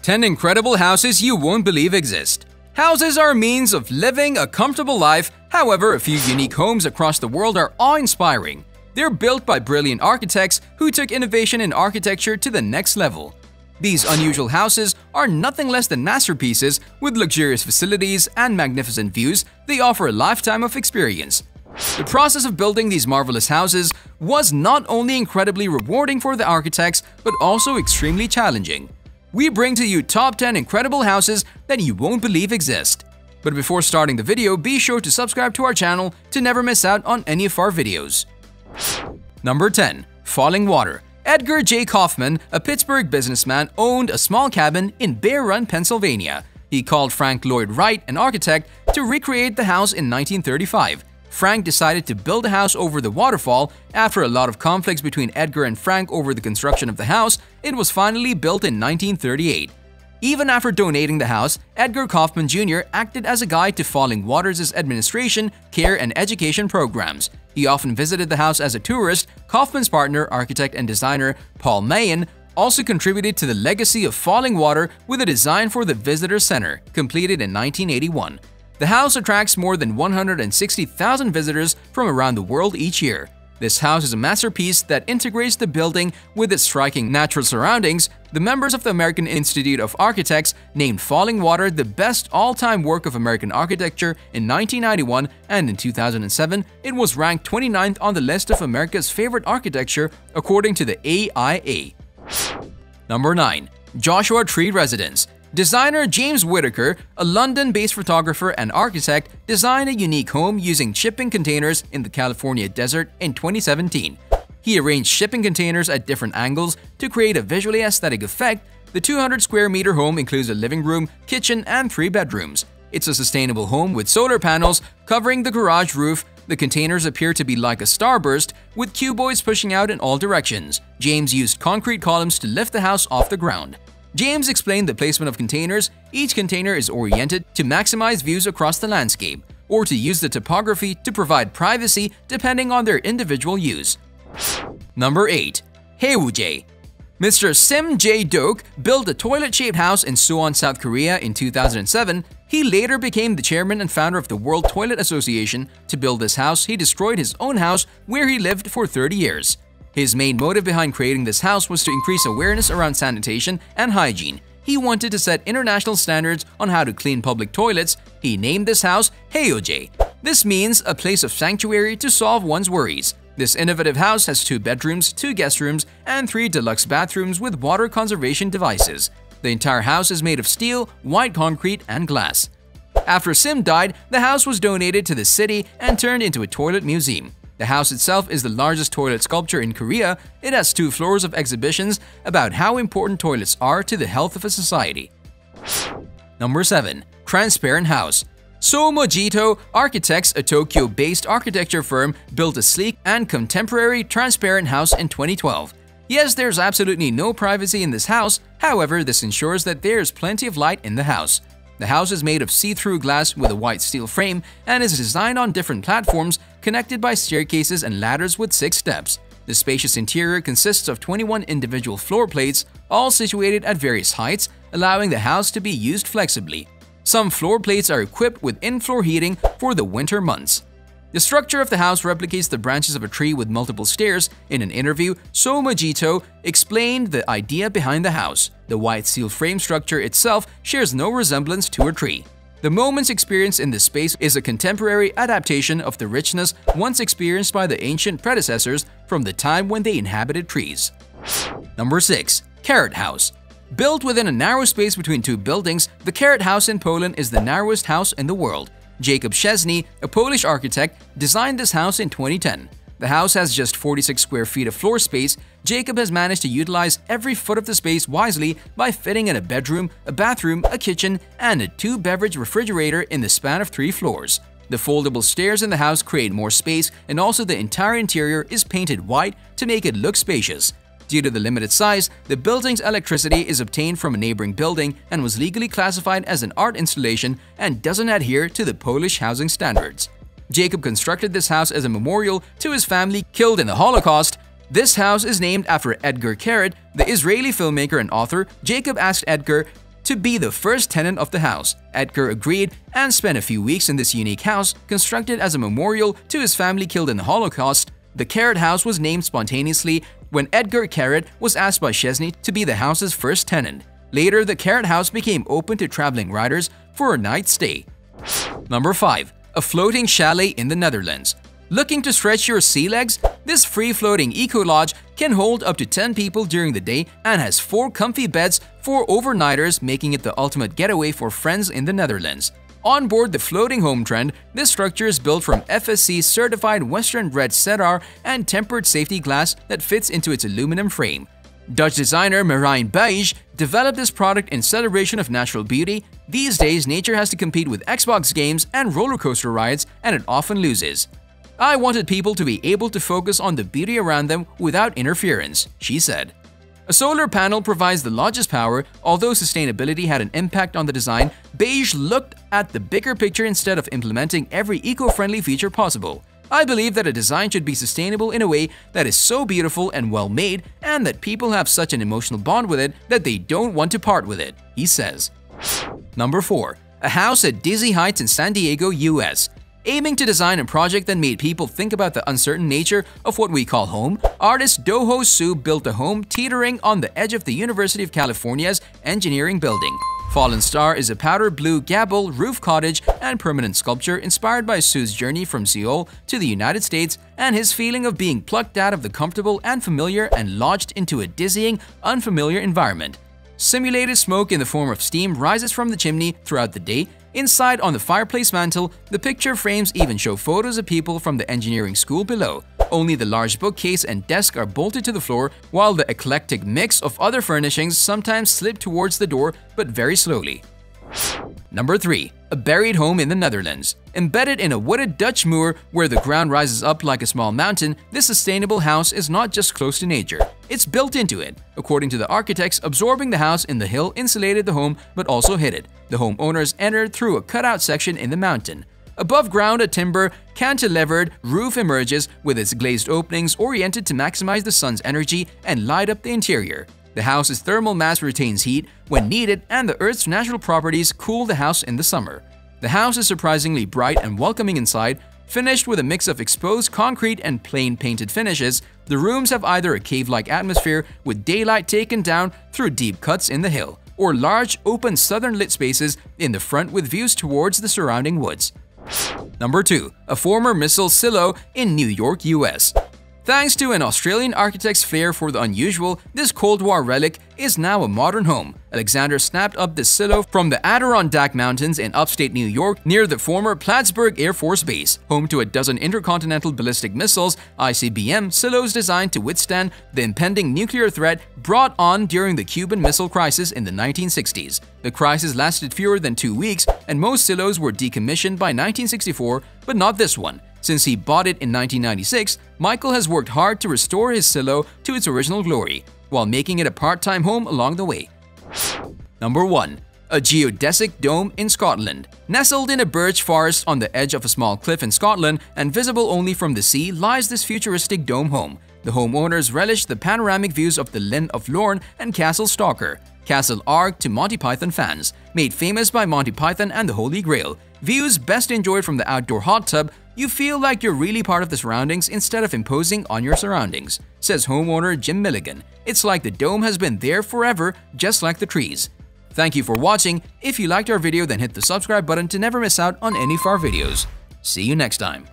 10 incredible houses you won't believe exist. Houses are a means of living a comfortable life, however, a few unique homes across the world are awe-inspiring. They're built by brilliant architects who took innovation in architecture to the next level. These unusual houses are nothing less than masterpieces with luxurious facilities and magnificent views. They offer a lifetime of experience. The process of building these marvelous houses was not only incredibly rewarding for the architects, but also extremely challenging. We bring to you top 10 incredible houses that you won't believe exist. But before starting the video, be sure to subscribe to our channel to never miss out on any of our videos. Number 10. Falling Water. Edgar J. Kaufman, a Pittsburgh businessman, owned a small cabin in Bear Run, Pennsylvania. He called Frank Lloyd Wright, an architect, to recreate the house in 1935. Frank decided to build a house over the waterfall. After a lot of conflicts between Edgar and Frank over the construction of the house, it was finally built in 1938. Even after donating the house, Edgar Kaufman Jr. acted as a guide to Falling Waters' administration, care, and education programs. He often visited the house as a tourist. Kaufman's partner, architect and designer Paul Mayen, also contributed to the legacy of Falling Water with a design for the Visitor Center, completed in 1981. The house attracts more than 160,000 visitors from around the world each year. This house is a masterpiece that integrates the building with its striking natural surroundings. The members of the American Institute of Architects named Falling Water the best all-time work of American architecture in 1991, and in 2007, it was ranked 29th on the list of America's favorite architecture according to the AIA. Number 9. Joshua Tree Residence. Designer James Whitaker, a London-based photographer and architect, designed a unique home using shipping containers in the California desert in 2017. He arranged shipping containers at different angles to create a visually aesthetic effect. The 200-square-meter home includes a living room, kitchen, and 3 bedrooms. It's a sustainable home with solar panels covering the garage roof. The containers appear to be like a starburst, with cuboids pushing out in all directions. James used concrete columns to lift the house off the ground. James explained the placement of containers. Each container is oriented to maximize views across the landscape, or to use the topography to provide privacy depending on their individual use. Number 8. Heyoje. Mr. Sim J. Doak built a toilet-shaped house in Suwon, South Korea in 2007. He later became the chairman and founder of the World Toilet Association. To build this house, he destroyed his own house where he lived for 30 years. His main motive behind creating this house was to increase awareness around sanitation and hygiene. He wanted to set international standards on how to clean public toilets. He named this house Heyoje. This means a place of sanctuary to solve one's worries. This innovative house has 2 bedrooms, 2 guest rooms, and 3 deluxe bathrooms with water conservation devices. The entire house is made of steel, white concrete, and glass. After Sim died, the house was donated to the city and turned into a toilet museum. The house itself is the largest toilet sculpture in Korea. It has 2 floors of exhibitions about how important toilets are to the health of a society. Number 7. Transparent House. So Mojito Architects, a Tokyo-based architecture firm, built a sleek and contemporary transparent house in 2012. Yes, there's absolutely no privacy in this house. However, this ensures that there's plenty of light in the house. The house is made of see-through glass with a white steel frame and is designed on different platforms connected by staircases and ladders with 6 steps. The spacious interior consists of 21 individual floor plates, all situated at various heights, allowing the house to be used flexibly. Some floor plates are equipped with in-floor heating for the winter months. The structure of the house replicates the branches of a tree with multiple stairs. In an interview, So Mojito explained the idea behind the house. The white steel frame structure itself shares no resemblance to a tree. The moments experienced in this space is a contemporary adaptation of the richness once experienced by the ancient predecessors from the time when they inhabited trees. Number 6. Carrot House. Built within a narrow space between 2 buildings, the Carrot House in Poland is the narrowest house in the world. Jacob Szczesny, a Polish architect, designed this house in 2010. The house has just 46 square feet of floor space. Jacob has managed to utilize every foot of the space wisely by fitting in a bedroom, a bathroom, a kitchen, and a 2-beverage refrigerator in the span of 3 floors. The foldable stairs in the house create more space, and also the entire interior is painted white to make it look spacious. Due to the limited size, the building's electricity is obtained from a neighboring building and was legally classified as an art installation and doesn't adhere to the Polish housing standards. Jacob constructed this house as a memorial to his family killed in the Holocaust. This house is named after Edgar Keret, the Israeli filmmaker and author. Jacob asked Edgar to be the first tenant of the house. Edgar agreed and spent a few weeks in this unique house, constructed as a memorial to his family killed in the Holocaust. The Carrot House was named spontaneously when Edgar Carrot was asked by Chesney to be the house's first tenant. Later, the Carrot House became open to traveling riders for a night stay. Number 5. A floating chalet in the Netherlands. Looking to stretch your sea legs? This free-floating eco-lodge can hold up to 10 people during the day and has 4 comfy beds for overnighters, making it the ultimate getaway for friends in the Netherlands. On board the floating home trend, this structure is built from FSC-certified Western red cedar and tempered safety glass that fits into its aluminum frame. Dutch designer Marijn Beige developed this product in celebration of natural beauty. These days, nature has to compete with Xbox games and roller coaster rides, and it often loses. "I wanted people to be able to focus on the beauty around them without interference," she said. A solar panel provides the lodge's power. Although sustainability had an impact on the design, Beige looked at the bigger picture instead of implementing every eco-friendly feature possible. "I believe that a design should be sustainable in a way that is so beautiful and well-made, and that people have such an emotional bond with it that they don't want to part with it," he says. Number 4. A house at dizzy heights in San Diego, US. Aiming to design a project that made people think about the uncertain nature of what we call home, artist Doho Su built a home teetering on the edge of the University of California's engineering building. Fallen Star is a powder blue gable roof cottage and permanent sculpture inspired by Su's journey from Seoul to the United States and his feeling of being plucked out of the comfortable and familiar and lodged into a dizzying, unfamiliar environment. Simulated smoke in the form of steam rises from the chimney throughout the day. Inside on the fireplace mantel, the picture frames even show photos of people from the engineering school below. Only the large bookcase and desk are bolted to the floor, while the eclectic mix of other furnishings sometimes slip towards the door, but very slowly. Number 3. A buried home in the Netherlands. Embedded in a wooded Dutch moor where the ground rises up like a small mountain, this sustainable house is not just close to nature, it's built into it. According to the architects, absorbing the house in the hill insulated the home but also hid it. The homeowners entered through a cutout section in the mountain. Above ground, a timber, cantilevered roof emerges with its glazed openings oriented to maximize the sun's energy and light up the interior. The house's thermal mass retains heat when needed, and the Earth's natural properties cool the house in the summer. The house is surprisingly bright and welcoming inside. Finished with a mix of exposed concrete and plain painted finishes, the rooms have either a cave-like atmosphere with daylight taken down through deep cuts in the hill, or large, open southern lit spaces in the front with views towards the surrounding woods. Number 2. A former missile silo in New York, US. Thanks to an Australian architect's flair for the unusual, this Cold War relic is now a modern home. Alexander snapped up this silo from the Adirondack Mountains in upstate New York near the former Plattsburgh Air Force Base. Home to a dozen intercontinental ballistic missiles, ICBM silos designed to withstand the impending nuclear threat brought on during the Cuban Missile Crisis in the 1960s. The crisis lasted fewer than 2 weeks, and most silos were decommissioned by 1964, but not this one. Since he bought it in 1996, Michael has worked hard to restore his silo to its original glory, while making it a part-time home along the way. Number 1. A geodesic dome in Scotland. Nestled in a birch forest on the edge of a small cliff in Scotland and visible only from the sea lies this futuristic dome home. The homeowners relish the panoramic views of the Linn of Lorne and Castle Stalker, Castle Arg to Monty Python fans, made famous by Monty Python and the Holy Grail. Views best enjoyed from the outdoor hot tub. You feel like you're really part of the surroundings instead of imposing on your surroundings, says homeowner Jim Milligan. It's like the dome has been there forever, just like the trees. Thank you for watching. If you liked our video, then hit the subscribe button to never miss out on any of our videos. See you next time.